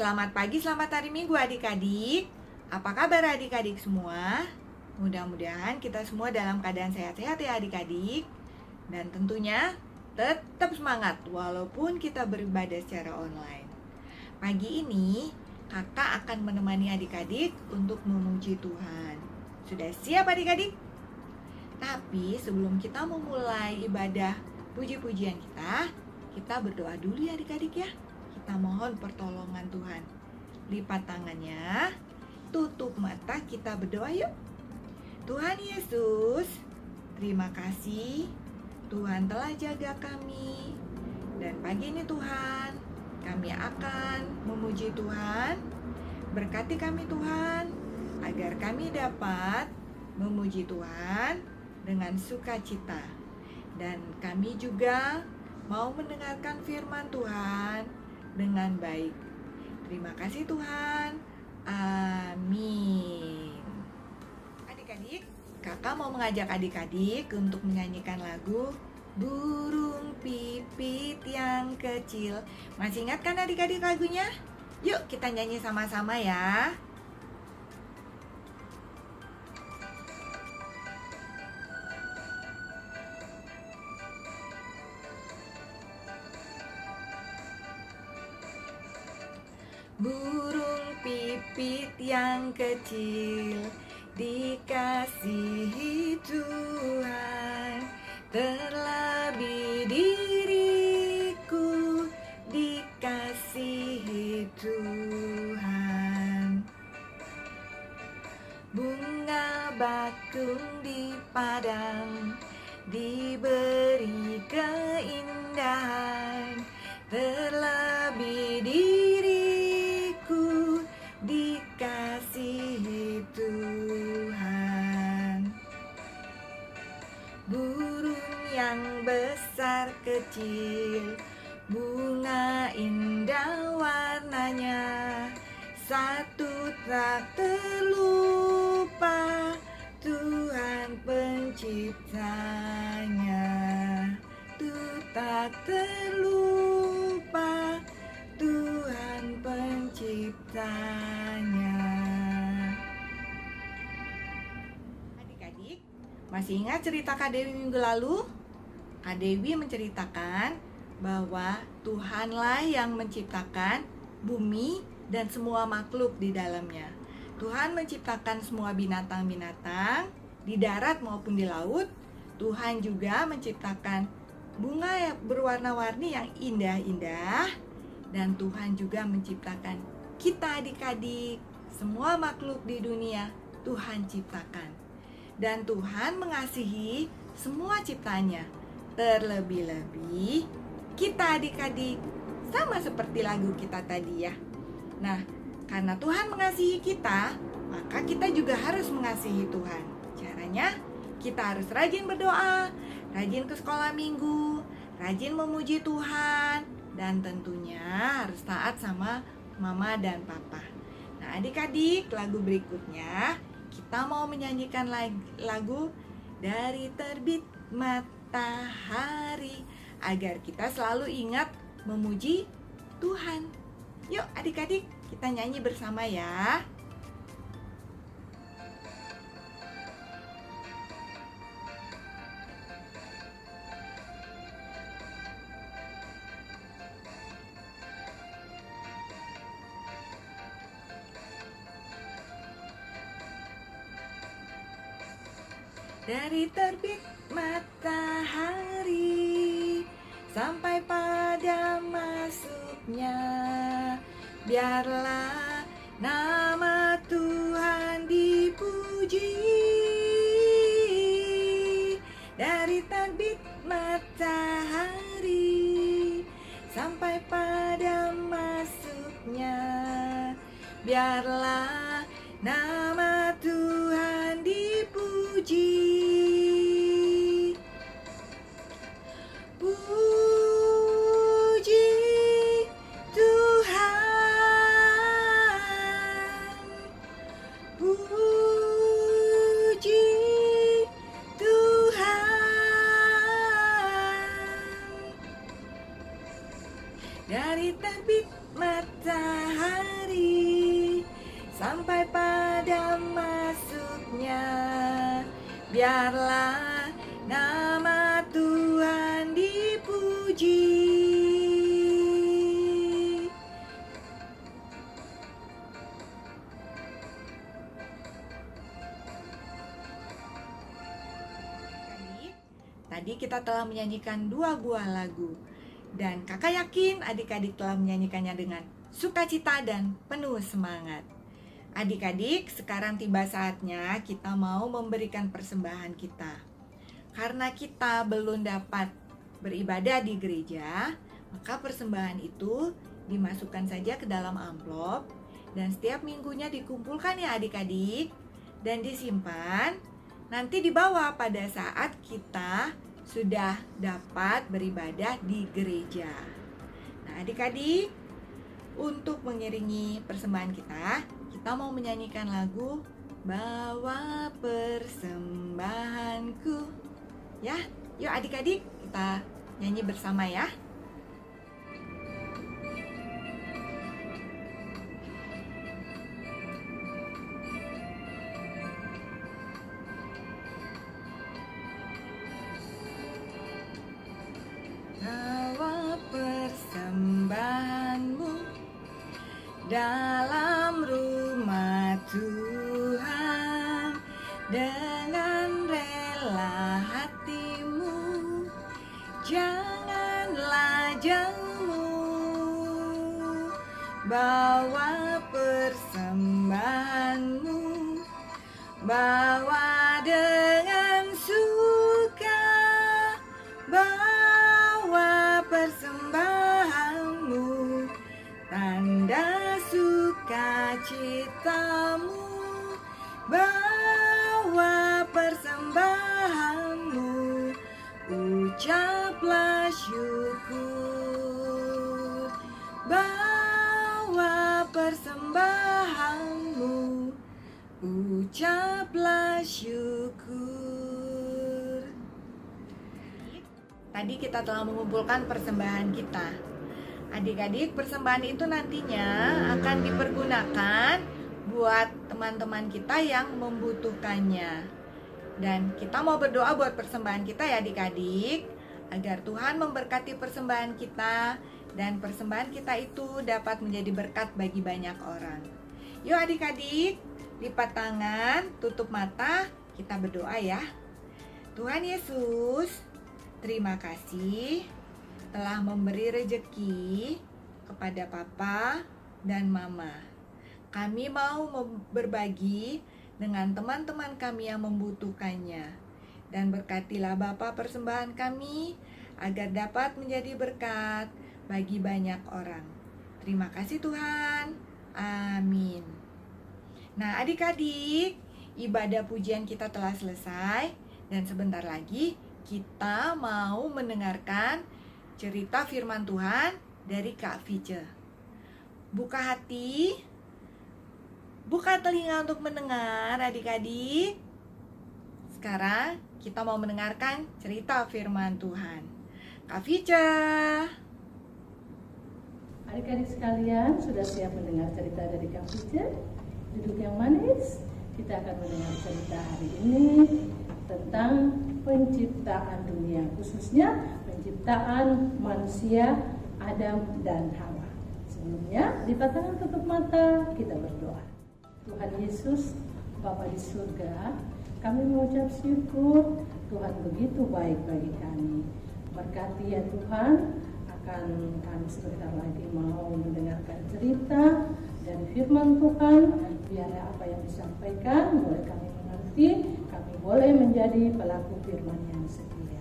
Selamat pagi, selamat hari Minggu adik-adik. Apa kabar adik-adik semua? Mudah-mudahan kita semua dalam keadaan sehat-sehat ya adik-adik. Dan tentunya tetap semangat walaupun kita beribadah secara online. Pagi ini kakak akan menemani adik-adik untuk memuji Tuhan. Sudah siap adik-adik? Tapi sebelum kita memulai ibadah puji-pujian kita berdoa dulu ya adik-adik ya. Kita mohon pertolongan Tuhan. Lipat tangannya, tutup mata, kita berdoa yuk. Tuhan Yesus, terima kasih Tuhan telah jaga kami. Dan pagi ini Tuhan, kami akan memuji Tuhan. Berkati kami Tuhan, agar kami dapat memuji Tuhan dengan sukacita. Dan kami juga mau mendengarkan firman Tuhan dengan baik. Terima kasih Tuhan. Amin. Adik-adik, kakak mau mengajak adik-adik untuk menyanyikan lagu Burung Pipit yang Kecil. Masih ingat kan adik-adik lagunya? Yuk kita nyanyi sama-sama ya. Burung pipit yang kecil dikasihi Tuhan, terlebih diriku dikasihi Tuhan. Bunga bakung di padang diberi keindahan, terlebih diriku dikasihi Tuhan. Burung yang besar kecil, bunga indah warnanya, satu tak terlupa, Tuhan penciptanya. Tuh tak terlupa, Tuhan penciptanya. Adik-adik, masih ingat cerita Kak Dewi minggu lalu? Kak Dewi menceritakan bahwa Tuhanlah yang menciptakan bumi dan semua makhluk di dalamnya. Tuhan menciptakan semua binatang-binatang di darat maupun di laut. Tuhan juga menciptakan bunga yang berwarna-warni yang indah-indah. Dan Tuhan juga menciptakan kita adik-adik, semua makhluk di dunia Tuhan ciptakan. Dan Tuhan mengasihi semua ciptanya. Terlebih-lebih kita adik-adik, sama seperti lagu kita tadi ya. Nah, karena Tuhan mengasihi kita, maka kita juga harus mengasihi Tuhan. Caranya, kita harus rajin berdoa, rajin ke sekolah minggu, rajin memuji Tuhan, dan tentunya harus taat sama mama dan papa. Nah adik-adik, lagu berikutnya kita mau menyanyikan lagu Dari Terbit Matahari, agar kita selalu ingat memuji Tuhan. Yuk adik-adik, kita nyanyi bersama ya. Dari terbit matahari sampai pada masuknya, biarlah nama Tuhan dipuji. Dari terbit matahari sampai pada masuknya, biarlah nama Tuhan dipuji. Puji Tuhan, puji Tuhan. Dari terbit matahari sampai pada masuknya. Biarlah nama Tuhan dipuji. Tadi kita telah menyanyikan 2 buah lagu, dan kakak yakin adik-adik telah menyanyikannya dengan sukacita dan penuh semangat. Adik-adik, sekarang tiba saatnya kita mau memberikan persembahan kita. Karena kita belum dapat beribadah di gereja, maka persembahan itu dimasukkan saja ke dalam amplop, dan setiap minggunya dikumpulkan ya adik-adik, dan disimpan. Nanti dibawa pada saat kita sudah dapat beribadah di gereja. Nah adik-adik, untuk mengiringi persembahan kita mau menyanyikan lagu Bawa Persembahanku. Ya, yuk adik-adik kita nyanyi bersama ya. Bawa persembahanmu dalam rumah Tuhan dengan rela hatimu, janganlah jauh. Bawa persembahanmu, bawa dengan suka, bawa persembahanmu, tanda sukacitamu, bawa persembahanmu, ucaplah syukur, bawa persembahanmu, ucaplah syukur. Tadi kita telah mengumpulkan persembahan kita. Adik-adik, persembahan itu nantinya akan dipergunakan buat teman-teman kita yang membutuhkannya. Dan kita mau berdoa buat persembahan kita ya adik-adik, agar Tuhan memberkati persembahan kita dan persembahan kita itu dapat menjadi berkat bagi banyak orang. Yuk adik-adik, lipat tangan, tutup mata, kita berdoa ya. Tuhan Yesus, terima kasih telah memberi rejeki kepada Papa dan Mama. Kami mau berbagi dengan teman-teman kami yang membutuhkannya. Dan berkatilah Bapa persembahan kami agar dapat menjadi berkat bagi banyak orang. Terima kasih Tuhan. Amin. Nah adik-adik, ibadah pujian kita telah selesai. Dan sebentar lagi kita mau mendengarkan cerita firman Tuhan dari Kak Vice. Buka hati, buka telinga untuk mendengar adik-adik. Sekarang kita mau mendengarkan cerita firman Tuhan. Kak Vice. Adik-adik sekalian, sudah siap mendengar cerita dari Kak Vice? Duduk yang manis. Kita akan mendengar cerita hari ini tentang penciptaan dunia, khususnya penciptaan manusia Adam dan Hawa. Sebelumnya, lipat tangan, tutup mata, kita berdoa. Tuhan Yesus, Bapa di surga, kami mengucap syukur, Tuhan begitu baik bagi kami. Berkati ya Tuhan, akan kami sebentar lagi mau mendengarkan cerita dari firman Tuhan. Biarlah apa yang disampaikan mulai kami mengerti, kami boleh menjadi pelaku firman yang setia.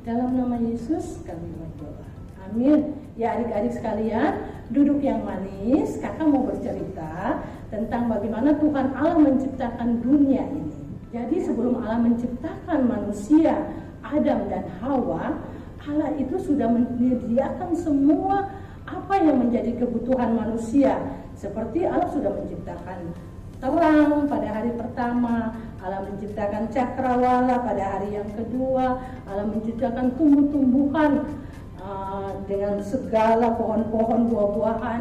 Dalam nama Yesus kami berdoa. Amin. Ya adik-adik sekalian, duduk yang manis. Kakak mau bercerita tentang bagaimana Tuhan Allah menciptakan dunia ini. Jadi sebelum Allah menciptakan manusia, Adam dan Hawa, Allah itu sudah menyediakan semua apa yang menjadi kebutuhan manusia. Seperti Allah sudah menciptakan terang pada hari pertama, Allah menciptakan cakrawala pada hari yang kedua, Allah menciptakan tumbuh-tumbuhan dengan segala pohon-pohon buah-buahan.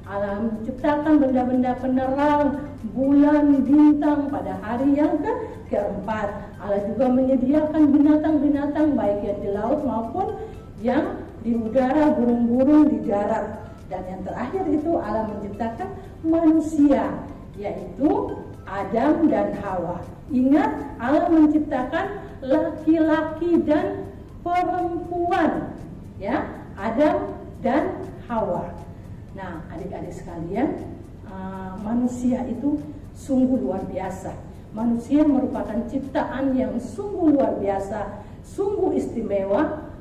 Allah menciptakan benda-benda penerang, bulan, bintang pada hari yang keempat. Allah juga menyediakan binatang-binatang baik yang di laut maupun yang di udara, burung-burung di darat. Dan yang terakhir itu Allah menciptakan manusia, yaitu Adam dan Hawa. Ingat, Allah menciptakan laki-laki dan perempuan, ya, Adam dan Hawa. Nah, adik-adik sekalian, manusia itu sungguh luar biasa. Manusia merupakan ciptaan yang sungguh luar biasa, sungguh istimewa.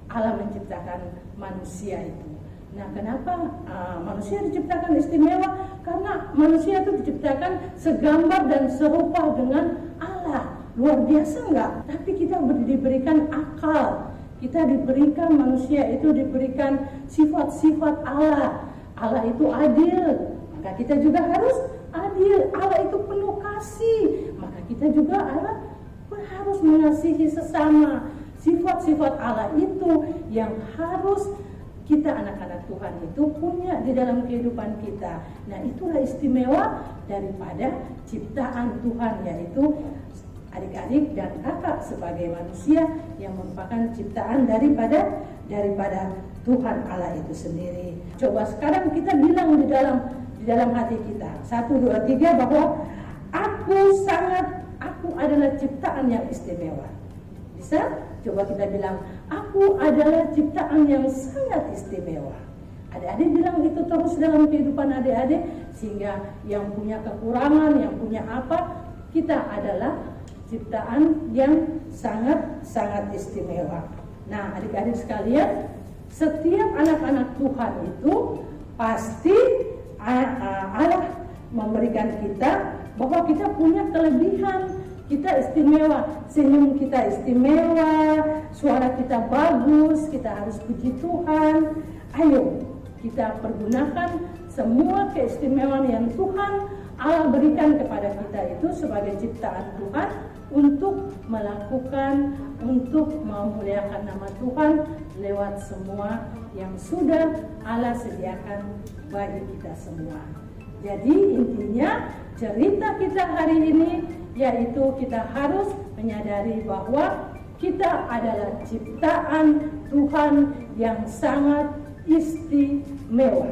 Allah menciptakan manusia itu. Nah, kenapa manusia diciptakan istimewa? Karena manusia itu diciptakan segambar dan serupa dengan Allah. Luar biasa enggak? Tapi kita diberikan akal. Kita diberikan, manusia itu diberikan sifat-sifat Allah. Allah itu adil, maka kita juga harus adil. Allah itu penuh kasih, maka kita juga harus mengasihi sesama. Sifat-sifat Allah itu yang harus kita anak-anak Tuhan itu punya di dalam kehidupan kita. Nah, itulah istimewa daripada ciptaan Tuhan, yaitu adik-adik dan kakak sebagai manusia yang merupakan ciptaan daripada Tuhan Allah itu sendiri. Coba sekarang kita bilang di dalam hati kita 1, 2, 3 bahwa aku adalah ciptaan yang istimewa. Bisa? Coba kita bilang, aku adalah ciptaan yang sangat istimewa. Adik-adik bilang itu terus dalam kehidupan adik-adik, sehingga yang punya kekurangan, yang punya apa, kita adalah ciptaan yang sangat-sangat istimewa. Nah, adik-adik sekalian, setiap anak-anak Tuhan itu pasti Allah memberikan kita bahwa kita punya kelebihan. Kita istimewa, senyum kita istimewa, suara kita bagus, kita harus puji Tuhan. Ayo, kita pergunakan semua keistimewaan yang Tuhan Allah berikan kepada kita itu sebagai ciptaan Tuhan untuk melakukan, untuk memuliakan nama Tuhan lewat semua yang sudah Allah sediakan bagi kita semua. Jadi intinya cerita kita hari ini yaitu kita harus menyadari bahwa kita adalah ciptaan Tuhan yang sangat istimewa.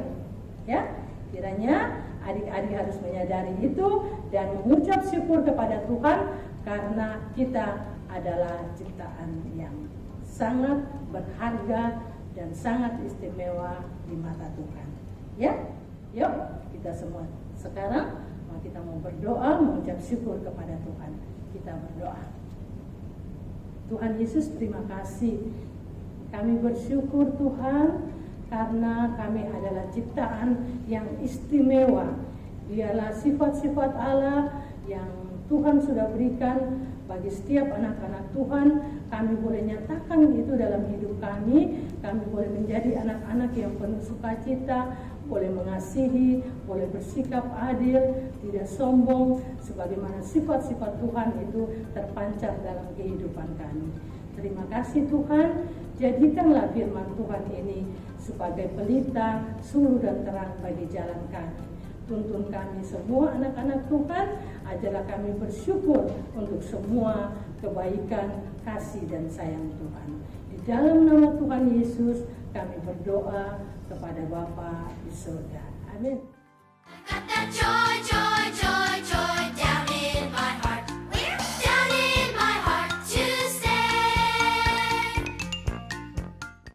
Ya, kiranya adik-adik harus menyadari itu dan mengucap syukur kepada Tuhan karena kita adalah ciptaan yang sangat berharga dan sangat istimewa di mata Tuhan. Ya, yuk kita semua sekarang kita mau berdoa, mengucap syukur kepada Tuhan. Kita berdoa. Tuhan Yesus, terima kasih. Kami bersyukur Tuhan karena kami adalah ciptaan yang istimewa. Dialah sifat-sifat Allah yang Tuhan sudah berikan bagi setiap anak-anak Tuhan. Kami boleh nyatakan itu dalam hidup kami. Kami boleh menjadi anak-anak yang penuh sukacita, boleh mengasihi, boleh bersikap adil, tidak sombong, sebagaimana sifat-sifat Tuhan itu terpancar dalam kehidupan kami. Terima kasih Tuhan, jadikanlah firman Tuhan ini sebagai pelita, suluh dan terang bagi jalan kami. Tuntun kami semua anak-anak Tuhan, ajarlah kami bersyukur untuk semua kebaikan, kasih dan sayang Tuhan. Di dalam nama Tuhan Yesus kami berdoa kepada Bapa di surga. Amin. Kata Jojo